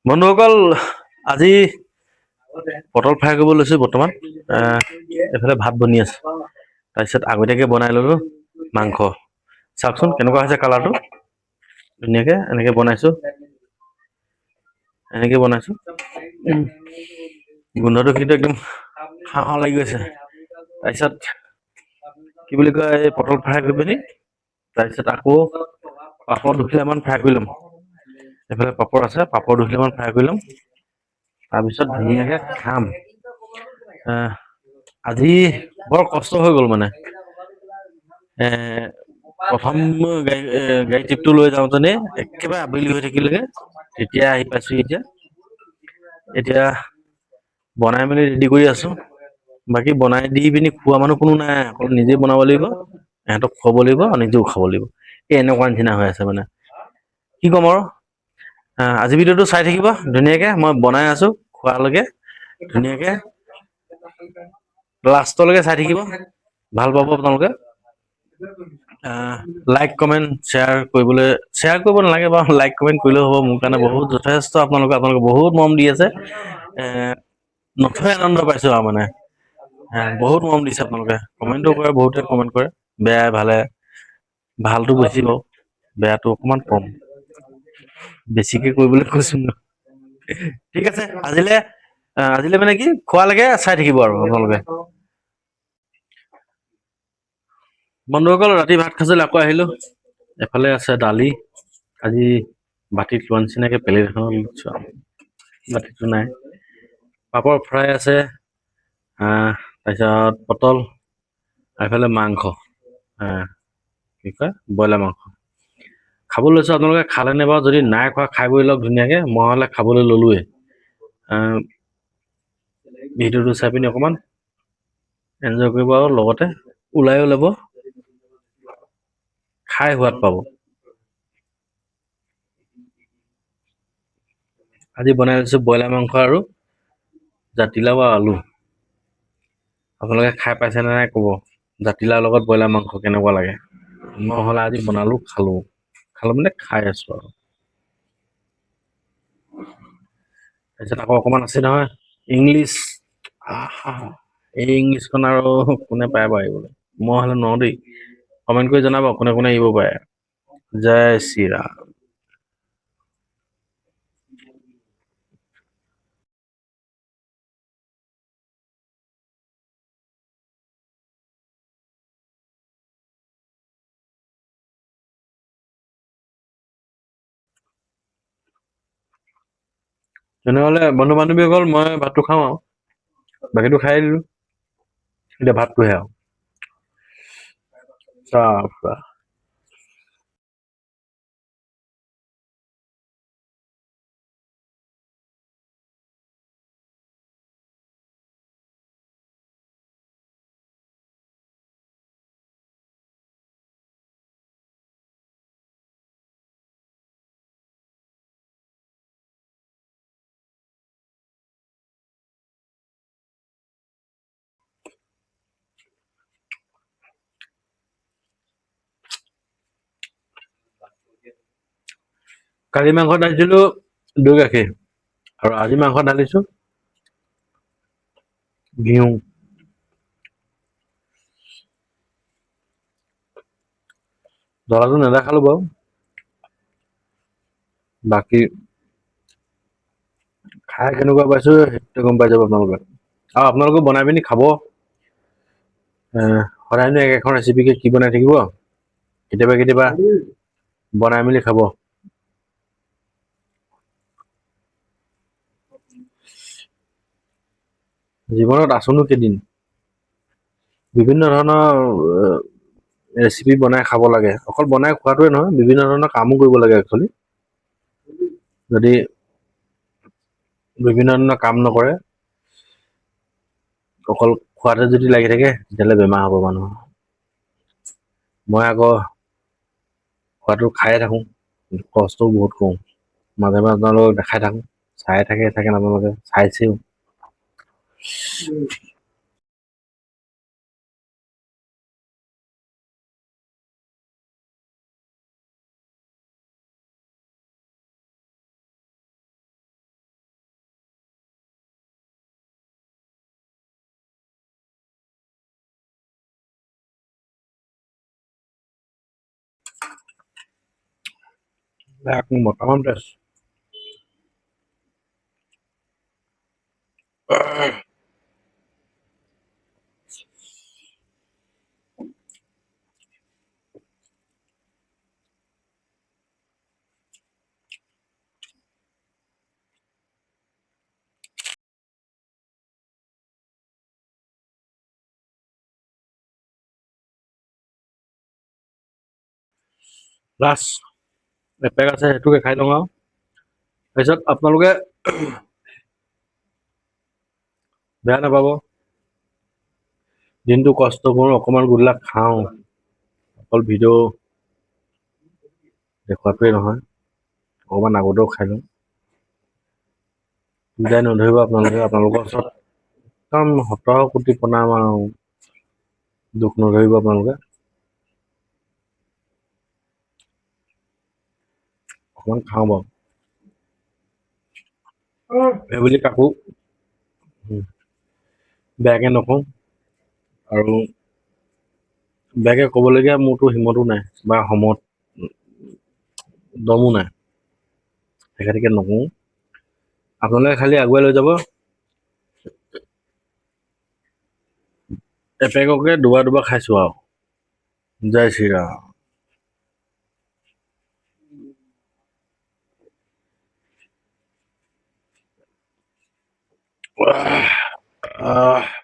বন্ধুসকল আজি পটল ফ্ৰাই কৰিব লৈছোঁ বৰ্তমান। এফালে ভাত বনি আছে, তাৰপিছত আগতীয়াকৈ বনাই ল'লোঁ মাংস। চাওকচোন কেনেকুৱা হৈছে কালাৰটো, ধুনীয়াকৈ এনেকৈ বনাইছোঁ। গোন্ধটো কিন্তু একদম খাওঁ খাওঁ লাগি গৈছে। তাৰপিছত কি বুলি কয়, এই পটল ফ্ৰাই কৰি পিনি তাৰপিছত আকৌ পাপৰ দুখিলামান ফ্ৰাই কৰি ল'ম। এইফালে পাপৰ আছে, পাপৰ দুখিলামান ফ্ৰাই কৰি ল'ম, তাৰপিছত ধুনীয়াকৈ খাম। আজি বৰ কষ্ট হৈ গ'ল মানে। প্ৰথম গাড়ী ট্ৰিপটো লৈ যাওঁতেনে একেবাৰে আবেলি হৈ থাকিলেগে, তেতিয়া আহি পাইছোঁ। এতিয়া বনাই মেলি ৰেডি কৰি আছোঁ। বাকী বনাই দি পিনি খোৱা মানুহ কোনো নাই, অকল নিজে বনাব লাগিব, ইহঁতক খুৱাব লাগিব, নিজেও খাব লাগিব। এই এনেকুৱা নিচিনা হৈ আছে মানে, কি ক'ম আৰু। আজি ভিডিঅ'টো চাই থাকিব ধুনীয়াকৈ, মই বনাই আছোঁ খোৱালৈকে ধুনীয়াকৈ লাষ্টলৈকে চাই থাকিব, ভাল পাব আপোনালোকে। লাইক কমেণ্ট শ্বেয়াৰ কৰিব নালাগে বাৰু, লাইক কমেণ্ট কৰিলেও হ'ব। মোৰ কাৰণে বহুত যথেষ্ট, আপোনালোকে বহুত মৰম দি আছে। নথৈ আনন্দ পাইছোঁ আৰু মানে, বহুত মৰম দিছে আপোনালোকে। কমেণ্টটো কৰে, বহুতে কমেণ্ট কৰে, বেয়াই ভালে। ভালটো বেছি বাৰু, বেয়াটো অকণমান কম। বেছিকে কৰিবলৈ কৈছোঁ ন। ঠিক আছে, আজিলে মানে কি, খোৱালৈকে চাই থাকিব আৰু আপোনালোকে। বন্ধুসকল ৰাতি ভাত খাইছিল, আকৌ আহিলোঁ। এফালে আছে দালি, আজি বাতিত লোৱা নিচিনাকৈ প্লেট এখনত লৈছোঁ আৰু বাতিটো নাই। পাপৰ ফ্ৰাই আছে, তাৰপিছত পটল, এইফালে মাংস, কি কয় ব্ৰইলাৰ মাংস খাব লৈছোঁ। আপোনালোকে খালেনে বাৰু? যদি নাই খোৱা খাই বৈ লওক ধুনীয়াকৈ, মই হ'লে খাবলৈ ল'লোৱেই। ভিডিঅ'টো চাই পিনি অকণমান এনজয় কৰিব আৰু লগতে ওলাইও ল'ব, খাই সোৱাদ পাব। আজি বনাই লৈছোঁ ব্ৰইলাৰ মাংস আৰু জাতিলাও আৰু আলু। আপোনালোকে খাই পাইছেনে নাই ক'ব, জাতিলাওৰ লগত ব্ৰইলাৰ মাংস কেনেকুৱা লাগে। নহ'লে আজি বনালোঁ, খালোঁ মানে খাই আছোঁ আৰু। তাৰপিছত আকৌ অকণমান আছে নহয় ইংলিছ। এই ইংলিছখন আৰু কোনে পায় বাৰু এইবলৈ, মই হ'লে নোৱাৰো দেই। কমেণ্ট কৰি জনাব কোনে কোনে আহিব পাৰে। জয় শ্ৰীৰাম। তেনেহ'লে বন্ধু বান্ধৱীসকল, মই ভাতটো খাওঁ আৰু বাকীটো খাই দিলোঁ, এতিয়া ভাতটোহে আৰু চাহ। কালি মাংস ঢালিছিলোঁ দৈ গাখীৰ, আৰু আজি মাংস ঢালিছোঁ ঘিউ। জ্বলাটো নেদেখালোঁ বাৰু, বাকী খাই কেনেকুৱা পাইছোঁ সেইটোতে গম পাই যাব আপোনালোকে। আৰু আপোনালোকেও বনাই পিনি খাব। সদায়নো একেখন ৰেচিপিকে কি বনাই থাকিব, কেতিয়াবা কেতিয়াবা বনাই মেলি খাব। জীৱনত আছোনো কেইদিন, বিভিন্ন ধৰণৰ ৰেচিপি বনাই খাব লাগে। অকল বনাই খোৱাটোৱে নহয়, বিভিন্ন ধৰণৰ কামো কৰিব লাগে একচুৱেলি। যদি বিভিন্ন ধৰণৰ কাম নকৰে, অকল খোৱাতে যদি লাগি থাকে, তেতিয়াহ'লে বেমাৰ হ'ব মানুহৰ। মই আকৌ খোৱাটো খায়ে থাকোঁ, কষ্টও বহুত কৰোঁ। মাজে মাজে আপোনালোকক দেখাই থাকোঁ, চাই থাকে আপোনালোকে, চাইছেও। এক মোটামুটি টেস্ট লাষ্ট এপেক আছে সেইটোকে খাই লওঁ আৰু তাৰপিছত আপোনালোকে বেয়া নাপাব দিনটো কষ্ট কৰোঁ অকণমান গোটলা খাওঁ অকল ভিডিঅ' দেখুৱাটোৱে নহয় অকণমান আগতেও খাই লওঁ বুজাই নধৰিব আপোনালোকৰ ওচৰত একদম শত কোটি প্ৰণাম আৰু দুখ নধৰিব আপোনালোকে অকণমান খাওঁ বাৰু সেইবুলি কাকো বেয়াকে নকওঁ আৰু বেয়াকে ক'বলগীয়া মোৰতো হিমতো নাই বা সমত দমো নাই তেখেতকে নকওঁ আপোনালোকে খালি আগুৱাই লৈ যাব এপেককে দুবাৰ খাইছো আৰু জয় শ্ৰীৰাম আহ